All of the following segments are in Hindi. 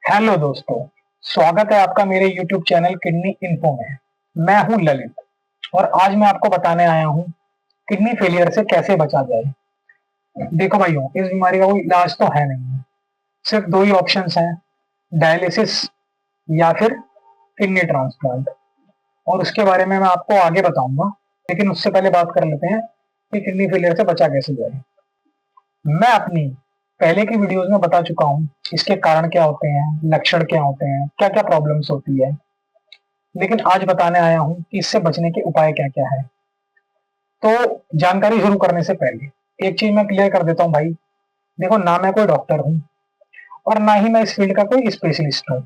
हेलो दोस्तों, स्वागत है आपका मेरे YouTube चैनल किडनी इन्फो में। मैं हूं ललित और आज मैं आपको बताने आया हूं किडनी फेलियर से कैसे बचा जाए। देखो भाइयों, इस बीमारी का कोई इलाज तो है नहीं है, सिर्फ दो ही ऑप्शंस हैं, डायलिसिस या फिर किडनी ट्रांसप्लांट। और उसके बारे में मैं आपको आगे बताऊंगा, लेकिन उससे पहले बात कर लेते हैं कि किडनी फेलियर से बचा कैसे जाए। मैं अपनी पहले की वीडियोस में बता चुका हूँ इसके कारण क्या होते हैं, लक्षण क्या होते हैं, क्या क्या प्रॉब्लम्स होती है, लेकिन आज बताने आया हूँ कि इससे बचने के उपाय क्या क्या है। तो जानकारी शुरू करने से पहले एक चीज मैं क्लियर कर देता हूँ भाई। देखो, ना मैं कोई डॉक्टर हूँ और ना ही मैं इस फील्ड का कोई स्पेशलिस्ट हूँ।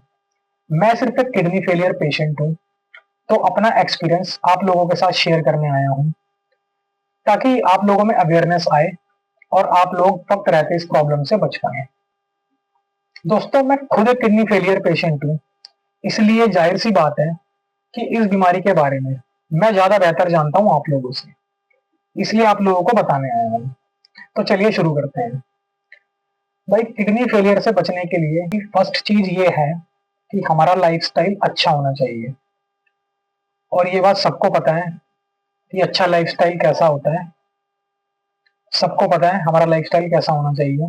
मैं सिर्फ एक किडनी फेलियर पेशेंट हूँ, तो अपना एक्सपीरियंस आप लोगों के साथ शेयर करने आया हूँ ताकि आप लोगों में अवेयरनेस आए और आप लोग वक्त रहते इस प्रॉब्लम से बच पाए। दोस्तों, मैं खुद एक किडनी फेलियर पेशेंट हूँ, इसलिए जाहिर सी बात है कि इस बीमारी के बारे में मैं ज्यादा बेहतर जानता हूँ आप लोगों से, इसलिए आप लोगों को बताने आया हूँ। तो चलिए शुरू करते हैं। भाई, किडनी फेलियर से बचने के लिए फर्स्ट चीज ये है कि हमारा लाइफस्टाइल अच्छा होना चाहिए। और ये बात सबको पता है कि अच्छा लाइफस्टाइल कैसा होता है। सबको पता है हमारा लाइफस्टाइल कैसा होना चाहिए,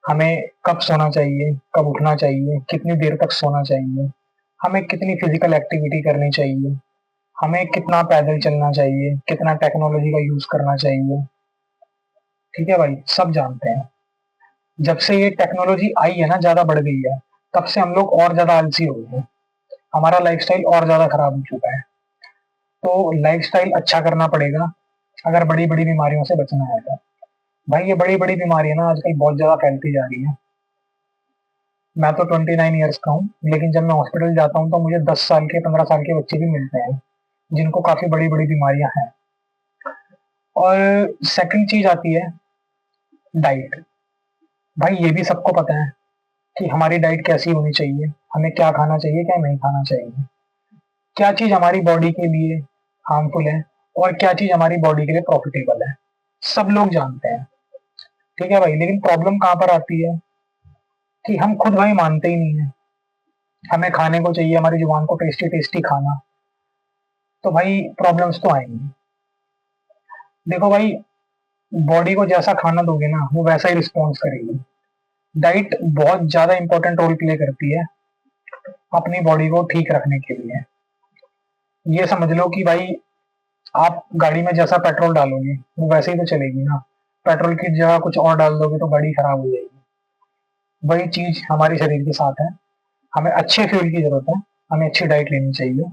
हमें कब सोना चाहिए, कब उठना चाहिए, कितनी देर तक सोना चाहिए, हमें कितनी फिजिकल एक्टिविटी करनी चाहिए, हमें कितना पैदल चलना चाहिए, कितना टेक्नोलॉजी का यूज करना चाहिए। ठीक है भाई, सब जानते हैं। जब से ये टेक्नोलॉजी आई है ना, ज्यादा बढ़ गई है, तब से हम लोग और ज्यादा आलसी हो गए हैं, हमारा लाइफस्टाइल और ज्यादा खराब हो चुका है। तो लाइफस्टाइल अच्छा करना पड़ेगा अगर बड़ी बड़ी बीमारियों से बचना है तो। भाई, ये बड़ी बड़ी बीमारियां ना आजकल बहुत ज्यादा फैलती जा रही है। मैं तो 29 ईयर्स का हूँ, लेकिन जब मैं हॉस्पिटल जाता हूँ तो मुझे 10 साल के 15 साल के बच्चे भी मिलते हैं जिनको काफी बड़ी बड़ी बीमारियां हैं। और सेकंड चीज आती है डाइट। भाई, ये भी सबको पता है कि हमारी डाइट कैसी होनी चाहिए, हमें क्या खाना चाहिए, क्या नहीं खाना चाहिए, क्या चीज हमारी बॉडी के लिए हार्मफुल है और क्या चीज हमारी बॉडी के लिए प्रॉफिटेबल है। सब लोग जानते हैं। ठीक है भाई, लेकिन प्रॉब्लम कहाँ पर आती है कि हम खुद भाई मानते ही नहीं है। हमें खाने को चाहिए, हमारी जुबान को टेस्टी टेस्टी खाना, तो भाई प्रॉब्लम्स तो आएंगी। देखो भाई, बॉडी को जैसा खाना दोगे ना, वो वैसा ही रिस्पॉन्स करेगी। डाइट बहुत ज्यादा इंपॉर्टेंट रोल प्ले करती है अपनी बॉडी को ठीक रखने के लिए। ये समझ लो कि भाई, आप गाड़ी में जैसा पेट्रोल डालोगे वो वैसे ही तो चलेगी ना। पेट्रोल की जगह कुछ और डाल दोगे तो गाड़ी खराब हो जाएगी। वही चीज हमारे शरीर के साथ है, हमें अच्छे फ्यूल की जरूरत है, हमें अच्छी डाइट लेनी चाहिए।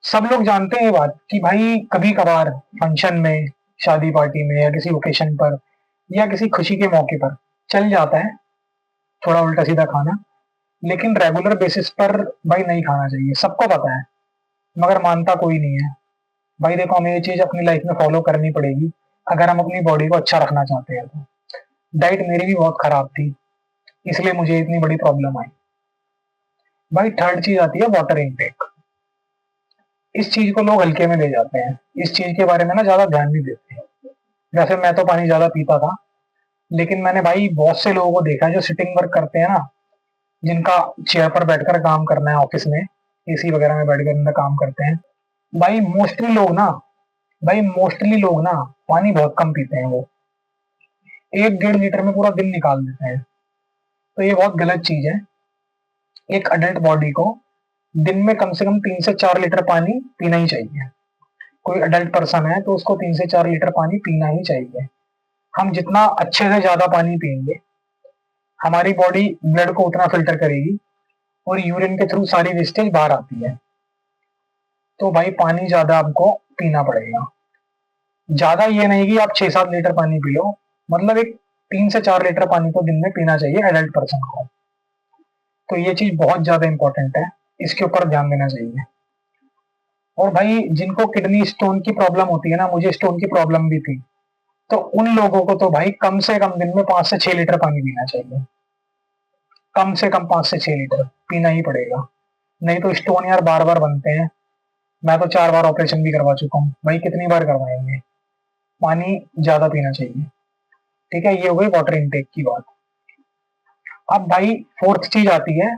सब लोग जानते हैं ये बात कि भाई कभी कभार फंक्शन में, शादी पार्टी में, या किसी ओकेशन पर, या किसी खुशी के मौके पर चल जाता है थोड़ा उल्टा सीधा खाना, लेकिन रेगुलर बेसिस पर भाई नहीं खाना चाहिए, सबको पता है, मगर मानता कोई नहीं है। भाई देखो, हमें ये चीज अपनी लाइफ में फॉलो करनी पड़ेगी अगर हम अपनी बॉडी को अच्छा रखना चाहते हैं तो। डाइट मेरी भी बहुत खराब थी, इसलिए मुझे इतनी बड़ी प्रॉब्लम आई। भाई, थर्ड चीज आती है वाटर इनटेक। इस चीज को लोग हल्के में ले जाते हैं, इस चीज के बारे में ना ज्यादा ध्यान नहीं देते हैं। वैसे मैं तो पानी ज्यादा पीता था, लेकिन मैंने भाई बहुत से लोगों को देखा है जो सिटिंग वर्क करते हैं ना, जिनका चेयर पर बैठकर काम करना है, ऑफिस में एसी वगैरह में बैठकर अंदर काम करते हैं। भाई मोस्टली लोग ना पानी बहुत कम पीते हैं। वो 1-1.5 लीटर में पूरा दिन निकाल देते हैं। तो ये बहुत गलत चीज है। एक अडल्ट बॉडी को दिन में कम से कम 3 से 4 लीटर पानी पीना ही चाहिए। कोई अडल्ट पर्सन है तो उसको 3 से 4 लीटर पानी पीना ही चाहिए। हम जितना अच्छे से ज्यादा पानी पियेंगे, हमारी बॉडी ब्लड को उतना फिल्टर करेगी और यूरिन के थ्रू सारी वेस्टेज बाहर आती है। तो भाई पानी ज्यादा आपको पीना पड़ेगा। ज्यादा ये नहीं कि आप 6-7 लीटर पानी पी लो, मतलब एक 3 से 4 लीटर पानी तो दिन में पीना चाहिए एडल्ट पर्सन को। तो ये चीज बहुत ज्यादा इंपॉर्टेंट है, इसके ऊपर ध्यान देना चाहिए। और भाई, जिनको किडनी स्टोन की प्रॉब्लम होती है ना, मुझे स्टोन की प्रॉब्लम भी थी, तो उन लोगों को तो भाई कम से कम दिन में 5 से 6 लीटर पानी पीना चाहिए। कम से कम 5 से 6 लीटर पीना ही पड़ेगा, नहीं तो स्टोन यार बार बार बनते हैं। मैं तो 4 बार ऑपरेशन भी करवा चुका हूँ भाई, कितनी बार करवाएंगे। पानी ज्यादा पीना चाहिए। ठीक है, ये हो गई वाटर इनटेक की बात। अब भाई फोर्थ चीज आती है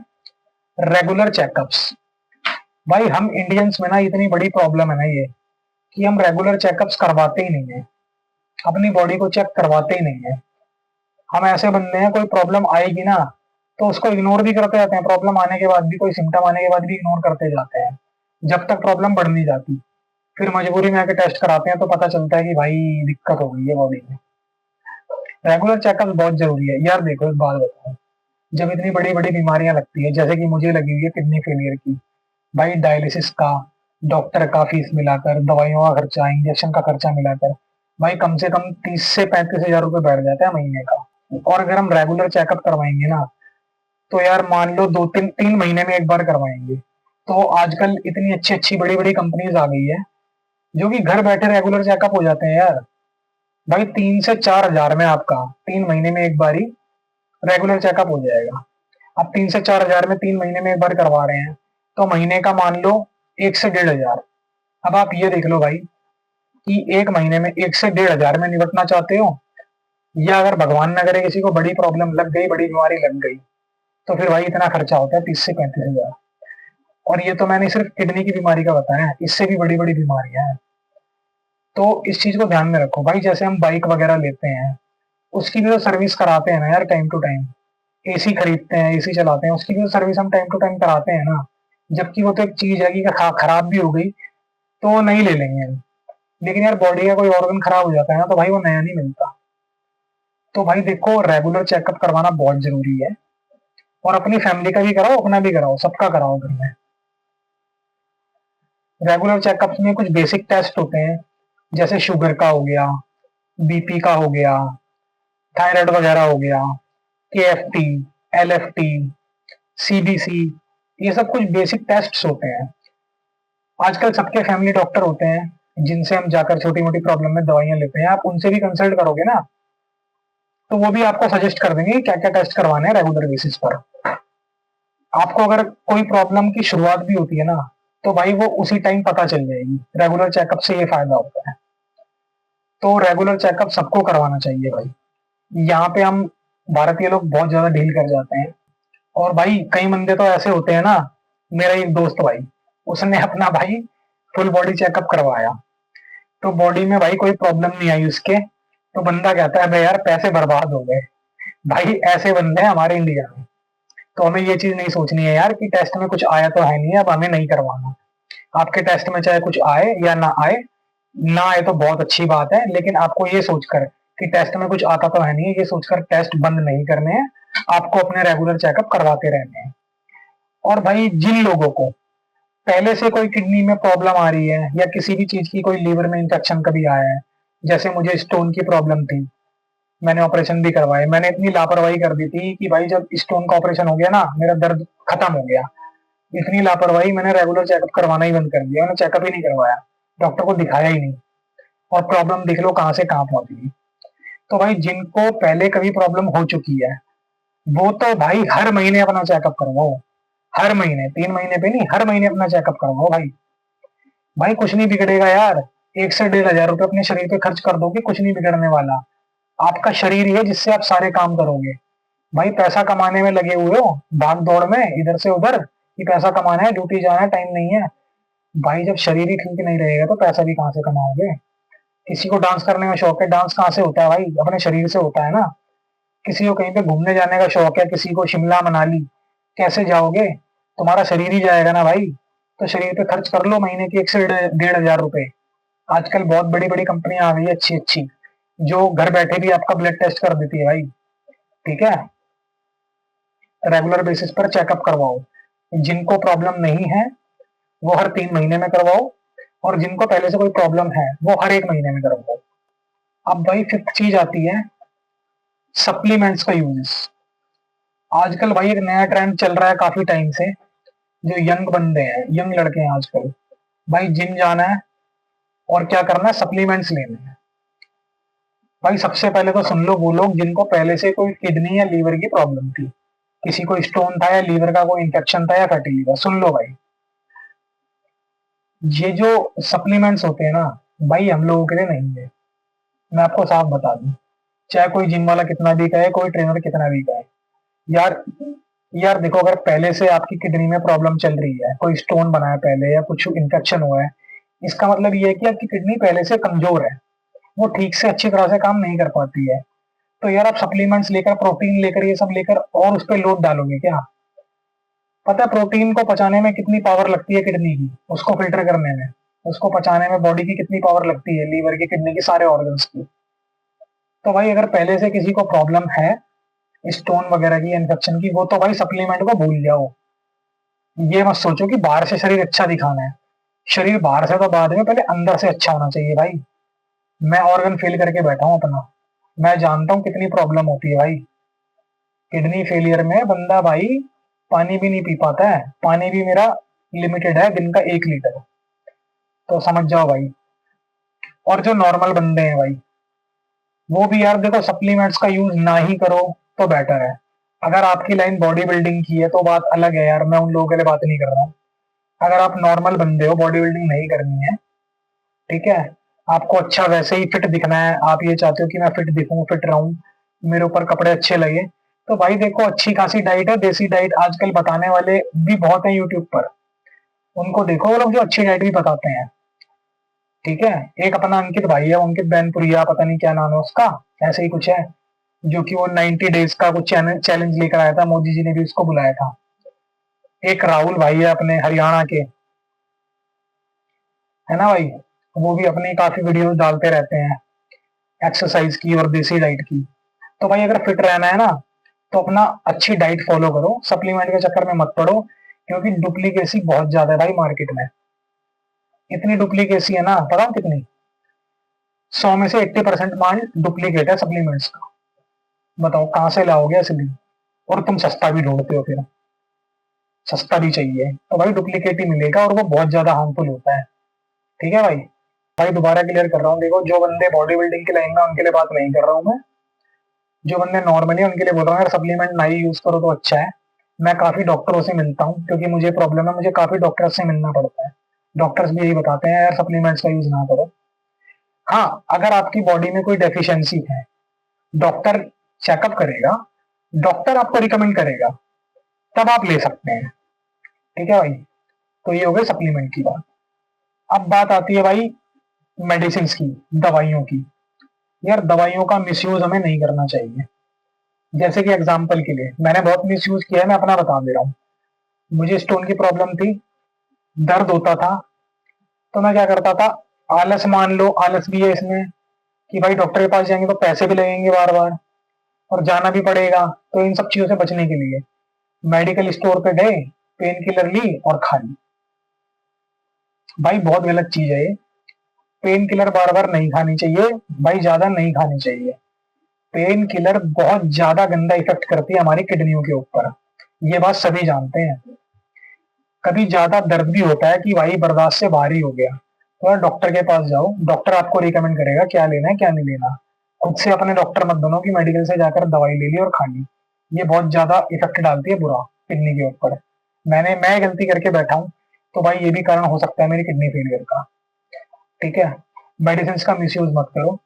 रेगुलर चेकअप्स। भाई हम इंडियंस में ना इतनी बड़ी प्रॉब्लम है ना ये, कि हम रेगुलर चेकअप्स करवाते ही नहीं है, अपनी बॉडी को चेक करवाते ही नहीं है। हम ऐसे बंदे हैं, कोई प्रॉब्लम आएगी ना तो उसको इग्नोर भी करते जाते हैं, प्रॉब्लम आने के बाद भी, कोई सिम्टम आने के बाद भी इग्नोर करते जाते हैं, जब तक प्रॉब्लम बढ़ नहीं जाती। फिर मजबूरी में आके टेस्ट कराते हैं तो पता चलता है कि भाई दिक्कत हो गई है बॉडी में। रेगुलर चेकअप बहुत जरूरी है यार। देखो एक बात बताओ, जब इतनी बड़ी बड़ी बीमारियां लगती है, जैसे कि मुझे लगी हुई है किडनी फेलियर की, भाई डायलिसिस का, डॉक्टर का फीस मिलाकर, दवाइयों का खर्चा, इंजेक्शन का खर्चा मिलाकर भाई कम से कम 30 से 35 हजार रुपए बैठ जाता है महीने का। और अगर हम रेगुलर चेकअप करवाएंगे ना तो यार मान लो 2 3 3 महीने में एक बार करवाएंगे, तो आजकल इतनी अच्छी अच्छी बड़ी बड़ी कंपनीज आ गई है जो कि घर बैठे रेगुलर चेकअप हो जाते हैं यार। भाई 3 से 4 हजार में आपका 3 महीने में एक बार ही रेगुलर चेकअप हो जाएगा। अब 3 से 4 हजार में 3 महीने में एक बार करवा रहे हैं तो महीने का मान लो 1 से 1.5 हजार। अब आप ये देख लो भाई कि एक महीने में 1 से 1.5 हजार में निपटना चाहते हो, या अगर भगवान न करे किसी को बड़ी प्रॉब्लम लग गई, बड़ी बीमारी लग गई, तो फिर भाई इतना खर्चा होता है 30 से 35 हजार। और ये तो मैंने सिर्फ किडनी की बीमारी का बताया है, इससे भी बड़ी बड़ी बीमारियां हैं। तो इस चीज को ध्यान में रखो भाई। जैसे हम बाइक वगैरह लेते हैं, उसकी भी तो सर्विस कराते हैं ना यार टाइम टू टाइम। एसी खरीदते हैं, एसी चलाते हैं, उसकी भी तो सर्विस हम टाइम टू टाइम कराते हैं ना। जबकि वो तो एक चीज है कि खराब भी हो गई तो वो नहीं ले लेंगे हम। लेकिन यार बॉडी का कोई ऑर्गन खराब हो जाता है ना तो भाई वो नया नहीं मिलता। तो भाई देखो रेगुलर चेकअप करवाना बहुत जरूरी है, और अपनी फैमिली का भी कराओ, अपना भी कराओ, सबका कराओ घर में। रेगुलर चेकअप में कुछ बेसिक टेस्ट होते हैं, जैसे शुगर का हो गया, बीपी का हो गया, थायराइड वगैरह हो गया, KFT, LFT, CBC, ये सब कुछ बेसिक टेस्ट होते हैं। आजकल सबके फैमिली डॉक्टर होते हैं जिनसे हम जाकर छोटी मोटी प्रॉब्लम में दवाइयां लेते हैं। आप उनसे भी कंसल्ट करोगे ना तो वो भी आपको सजेस्ट कर देंगे क्या क्या टेस्ट करवाने हैं रेगुलर बेसिस पर। आपको अगर कोई प्रॉब्लम की शुरुआत भी होती है ना तो भाई वो उसी टाइम पता चल जाएगी। रेगुलर चेकअप से ये फायदा होता है। तो रेगुलर चेकअप सबको करवाना चाहिए भाई। यहाँ पे हम भारतीय लोग बहुत ज्यादा डील कर जाते हैं। और भाई कई बंदे तो ऐसे होते हैं ना, मेरा एक दोस्त भाई, उसने अपना भाई फुल बॉडी चेकअप करवाया तो बॉडी में भाई कोई प्रॉब्लम नहीं आई उसके, तो बंदा कहता है भाई यार पैसे बर्बाद हो गए। भाई ऐसे बंदे हैं हमारे इंडिया में। तो हमें ये चीज नहीं सोचनी है यार कि टेस्ट में कुछ आया तो है नहीं, अब हमें नहीं करवाना। आपके टेस्ट में चाहे कुछ आए या ना आए, ना आए तो बहुत अच्छी बात है, लेकिन आपको ये सोचकर कि टेस्ट में कुछ आता तो है नहीं, ये सोचकर टेस्ट बंद नहीं करने हैं। आपको अपने रेगुलर चेकअप करवाते रहने हैं। और भाई जिन लोगों को पहले से कोई किडनी में प्रॉब्लम आ रही है या किसी भी चीज की, कोई लीवर में इंफेक्शन कभी आया है, जैसे मुझे स्टोन की प्रॉब्लम थी, मैंने ऑपरेशन भी करवाए, मैंने इतनी लापरवाही कर दी थी कि भाई जब स्टोन का ऑपरेशन हो गया ना मेरा दर्द खत्म हो गया। इतनी लापरवाही, मैंने रेगुलर चेकअप करवाना ही बंद कर दिया, मैंने चेकअप ही नहीं करवाया, डॉक्टर को दिखाया ही नहीं। और प्रॉब्लम देख लो कहाँ से कहाँ पहुंच गई। तो भाई जिनको पहले कभी प्रॉब्लम हो चुकी है वो तो भाई हर महीने अपना चेकअप करवाओ। हर महीने, 3 महीने पे नहीं, हर महीने अपना चेकअप करवाओ भाई। भाई कुछ नहीं बिगड़ेगा यार। 1 से 1.5 हजार रुपए अपने शरीर पे खर्च कर दोगे, कुछ नहीं बिगड़ने वाला। आपका शरीर ही है जिससे आप सारे काम करोगे। भाई पैसा कमाने में लगे हुए हो, भाग दौड़ में इधर से उधर, कि पैसा कमाना है, ड्यूटी जाना है, टाइम नहीं है। भाई जब शरीर ही ठीक नहीं रहेगा तो पैसा भी कहाँ से कमाओगे। किसी को डांस करने का शौक है, डांस कहाँ से होता है भाई, अपने शरीर से होता है ना। किसी को कहीं पे घूमने जाने का शौक है, किसी को शिमला मनाली, कैसे जाओगे, तुम्हारा शरीर ही जाएगा ना भाई। तो शरीर पे खर्च कर लो महीने की 1 से 1.5 हजार रुपए। आजकल बहुत बड़ी बड़ी कंपनियां आ गई है अच्छी अच्छी, जो घर बैठे भी आपका ब्लड टेस्ट कर देती है भाई। ठीक है, रेगुलर बेसिस पर चेकअप करवाओ। जिनको प्रॉब्लम नहीं है वो हर 3 महीने में करवाओ, और जिनको पहले से कोई प्रॉब्लम है वो हर 1 महीने में करवाओ। अब भाई फिफ्थ चीज आती है सप्लीमेंट्स का यूज। आजकल भाई एक नया ट्रेंड चल रहा है काफी टाइम से, जो यंग बंदे हैं, यंग लड़के हैं आजकल, भाई जिम जाना है और क्या करना है, सप्लीमेंट्स लेने हैं। भाई सबसे पहले तो सुन लो वो लोग जिनको पहले से कोई किडनी या लीवर की प्रॉब्लम थी, किसी को स्टोन था या लीवर का कोई इंफेक्शन था या फैटी लीवर, सुन लो भाई, ये जो सप्लीमेंट्स होते हैं ना भाई हम लोगों के लिए नहीं है। मैं आपको साफ बता दूं, चाहे कोई जिम वाला कितना भी कहे, कोई ट्रेनर कितना भी कहे, यार यार देखो, अगर पहले से आपकी किडनी में प्रॉब्लम चल रही है, कोई स्टोन बना है पहले या कुछ इन्फेक्शन हुआ है, इसका मतलब ये है कि आपकी किडनी पहले से कमजोर है, वो ठीक से अच्छी तरह से काम नहीं कर पाती है। तो यार आप सप्लीमेंट्स लेकर, प्रोटीन लेकर, ये सब लेकर और उस पर लोड डालोगे क्या? पता है प्रोटीन को पचाने में कितनी पावर लगती है किडनी की, उसको फिल्टर करने में, उसको पचाने में बॉडी की कितनी पावर लगती है, लीवर की, किडनी की, सारे ऑर्गन्स की। तो भाई अगर पहले से किसी को प्रॉब्लम है स्टोन वगैरह की, इन्फेक्शन की, वो तो भाई सप्लीमेंट को भूल जाओ। ये मत सोचो कि बाहर से शरीर अच्छा दिखाना है। शरीर बाहर से तो बाद में, पहले अंदर से अच्छा होना चाहिए भाई। मैं ऑर्गन फेल करके बैठा हूँ अपना, मैं जानता हूँ कितनी प्रॉब्लम होती है भाई। किडनी फेलियर में बंदा भाई पानी भी नहीं पी पाता है, पानी भी मेरा लिमिटेड है, दिन का 1 लीटर। तो समझ जाओ भाई। और जो नॉर्मल बंदे हैं भाई, वो भी यार देखो, सप्लीमेंट्स का यूज ना ही करो तो बेटर है। अगर आपकी लाइन बॉडी बिल्डिंग की है तो बात अलग है यार, मैं उन लोगों के लिए बात नहीं कर रहा हूँ। अगर आप नॉर्मल बंदे हो, बॉडी बिल्डिंग नहीं करनी है, ठीक है, आपको अच्छा वैसे ही फिट दिखना है, आप ये चाहते हो कि मैं फिट दिखूं, फिट रहूं, मेरे ऊपर कपड़े अच्छे लगे, तो भाई देखो, अच्छी खासी डाइट है, देसी डाइट आजकल बताने वाले भी बहुत है यूट्यूब पर। उनको देखो, वो लोग जो अच्छी डाइट भी बताते हैं। ठीक है, एक अपना अंकित भाई है, अंकित बैनपुरिया, पता नहीं क्या नाम है उसका, ऐसे ही कुछ है, जो कि वो 90 डेज का कुछ चैलेंज लेकर आया था, मोदी जी ने भी उसको बुलाया था। एक राहुल भाई है अपने हरियाणा के, है ना भाई, वो भी अपनी काफी वीडियोस डालते रहते हैं एक्सरसाइज की और देसी डाइट की। तो भाई अगर फिट रहना है ना, तो अपना अच्छी डाइट फॉलो करो, सप्लीमेंट के चक्कर में मत पड़ो, क्योंकि डुप्लीकेसी बहुत ज्यादा है भाई मार्केट में। इतनी डुप्लीकेसी है ना, पता कितनी, 100 में से 80% माल डुप्लीकेट है सप्लीमेंट्स का। बताओ कहाँ से लाओगे असली? और तुम सस्ता भी ढूंढते हो फिर, सस्ता भी चाहिए तो भाई डुप्लीकेट ही मिलेगा, और वो बहुत ज्यादा हार्मफुल होता है। ठीक है भाई। भाई दोबारा क्लियर कर रहा हूँ, देखो जो बंदे बॉडी बिल्डिंग की लाइन में, उनके लिए बात नहीं कर रहा हूँ मैं। जो बंदे नॉर्मली, उनके लिए बोल रहा हूँ यार, सप्लीमेंट ना ही यूज करो तो अच्छा है। मैं काफी डॉक्टरों से मिलता हूँ, क्योंकि मुझे प्रॉब्लम है, मुझे काफी डॉक्टर्स से मिलना पड़ता है। डॉक्टर्स भी यही बताते हैं यार, सप्लीमेंट्स का यूज ना करो। हाँ, अगर आपकी बॉडी में कोई डेफिशिएंसी है, डॉक्टर चेकअप करेगा, डॉक्टर आपको रिकमेंड करेगा, तब आप ले सकते हैं। ठीक है भाई। तो ये हो गई सप्लीमेंट की बात। अब बात आती है भाई मेडिसिन की, दवाइयों की। यार दवाइयों का मिसयूज हमें नहीं करना चाहिए। जैसे कि एग्जाम्पल के लिए, मैंने बहुत मिसयूज किया है, मैं अपना बता दे रहा हूँ। मुझे स्टोन की प्रॉब्लम थी, दर्द होता था, तो मैं क्या करता था, आलस मान लो, आलस भी है इसमें, कि भाई डॉक्टर के पास जाएंगे तो पैसे भी लगेंगे बार बार, और जाना भी पड़ेगा, तो इन सब चीजों से बचने के लिए मेडिकल स्टोर पे गए, पेन किलर ली और खा ली। भाई बहुत गलत चीज है ये। पेन किलर बार बार नहीं खानी चाहिए भाई, ज्यादा नहीं खानी चाहिए। पेन किलर बहुत ज्यादा गंदा इफेक्ट करती है हमारी किडनियों के ऊपर, ये बात सभी जानते हैं। कभी ज्यादा दर्द भी होता है कि भाई बर्दाश्त से बाहर ही हो गया, तो यार डॉक्टर के पास जाओ, डॉक्टर आपको रिकमेंड करेगा क्या लेना है क्या नहीं लेना। खुद से अपने डॉक्टर मत बनो कि मेडिकल से जाकर दवाई ले ली और खा ली, ये बहुत ज्यादा इफेक्ट डालती है बुरा किडनी के ऊपर। मैं गलती करके बैठा हूँ, तो भाई ये भी कारण हो सकता है मेरी किडनी फेलियर का। ठीक है, मेडिसिन का मिसयूज मत करो,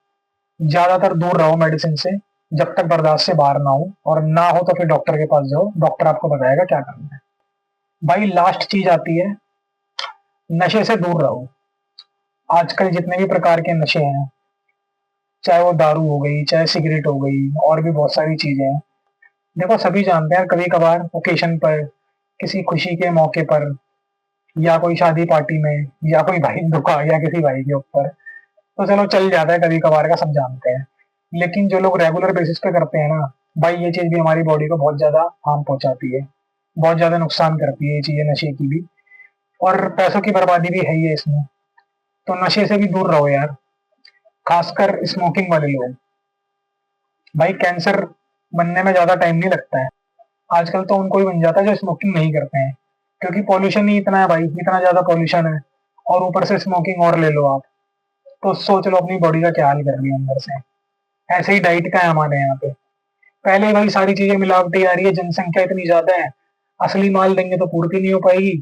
ज्यादातर दूर रहो मेडिसिन से, जब तक बर्दाश्त से बाहर ना हो, और ना हो तो फिर डॉक्टर के पास जाओ, डॉक्टर आपको बताएगा क्या करना है। भाई लास्ट चीज आती है, नशे से दूर रहो। आजकल जितने भी प्रकार के नशे हैं, चाहे वो दारू हो गई, चाहे सिगरेट हो गई, और भी बहुत सारी चीजें हैं। देखो सभी जानते हैं, कभी कभार ओकेशन पर, किसी खुशी के मौके पर, या कोई शादी पार्टी में, या कोई भाई दुखा या किसी भाई के ऊपर, तो चलो चल जाता है कभी कभार का, सब जानते हैं। लेकिन जो लोग रेगुलर बेसिस पे करते हैं ना, भाई ये चीज भी हमारी बॉडी को बहुत ज्यादा हार्म पहुंचाती है, बहुत ज्यादा नुकसान करती है ये चीजें, नशे की भी, और पैसों की बर्बादी भी है ही है इसमें। तो नशे से भी दूर रहो यार, खासकर स्मोकिंग वाले लोग। भाई कैंसर बनने में ज्यादा टाइम नहीं लगता है, आजकल तो उनको ही बन जाता है जो स्मोकिंग नहीं करते हैं, क्योंकि पॉल्यूशन ही इतना है भाई, इतना ज्यादा पॉल्यूशन है, और ऊपर से स्मोकिंग और ले लो आप, तो सोच लो अपनी बॉडी का क्या हाल कर रही है अंदर से। ऐसे ही डाइट का है हमारे यहाँ पे, पहले ही भाई सारी चीजें मिलावटी आ रही है, जनसंख्या इतनी ज्यादा है, असली माल देंगे तो पूर्ति नहीं हो पाएगी।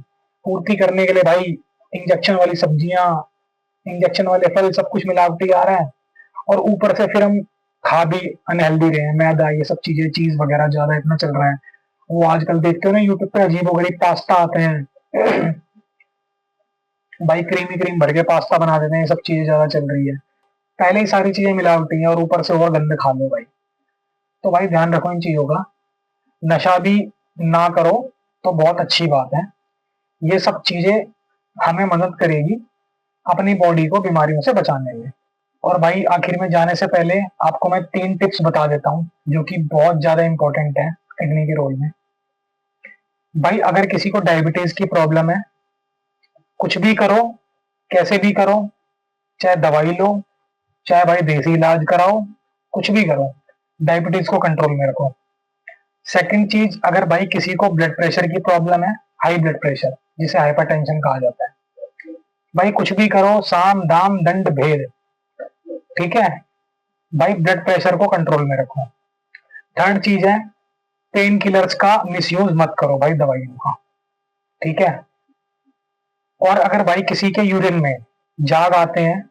पूर्ति करने के लिए भाई इंजेक्शन वाली सब्जियां, इंजेक्शन वाले फल, सब कुछ मिलावटी आ रहा है, और ऊपर से फिर हम खा भी अनहेल्दी रहे हैं, मैदा ये सब चीजें, चीज वगैरह ज्यादा इतना चल रहा है। वो आजकल देखते हो ना यूट्यूब पे अजीबोगरीब पास्ता आते हैं भाई क्रीमी क्रीम भर के पास्ता बना देते हैं, ये सब चीजें ज्यादा चल रही है। पहले ही सारी चीजें मिलावटी हैं और ऊपर से और गंदे खा लो भाई। तो भाई ध्यान रखो इन चीजों का। नशा भी ना करो तो बहुत अच्छी बात है। ये सब चीजें हमें मदद करेगी अपनी बॉडी को बीमारियों से बचाने में। और भाई आखिर में जाने से पहले आपको मैं 3 टिप्स बता देता हूँ जो कि बहुत ज्यादा इंपॉर्टेंट है किडनी के रोल में। भाई अगर किसी को डायबिटीज की प्रॉब्लम है, कुछ भी करो, कैसे भी करो, चाहे दवाई लो, चाहे भाई देसी इलाज कराओ, कुछ भी करो, डायबिटीज को कंट्रोल में रखो। सेकंड चीज, अगर भाई किसी को ब्लड प्रेशर की प्रॉब्लम है, हाई ब्लड प्रेशर जिसे हाइपरटेंशन कहा जाता है, भाई कुछ भी करो, साम दाम दंड भेद, ठीक है, भाई ब्लड प्रेशर को कंट्रोल में रखो। थर्ड चीज है, पेन किलर्स का मिसयूज मत करो भाई, दवाइयों का, ठीक है। और अगर भाई किसी के यूरिन में जाग आते हैं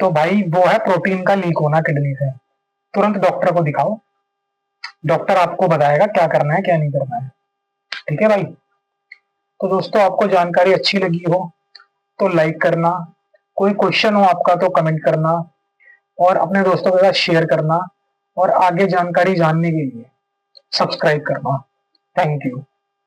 तो भाई वो है प्रोटीन का लीक होना किडनी से, तुरंत डॉक्टर को दिखाओ, डॉक्टर आपको बताएगा क्या करना है क्या नहीं करना है, ठीक है भाई। तो दोस्तों आपको जानकारी अच्छी लगी हो तो लाइक करना, कोई क्वेश्चन हो आपका तो कमेंट करना, और अपने दोस्तों के साथ शेयर करना, और आगे जानकारी जानने के लिए सब्सक्राइब करना। Thank you.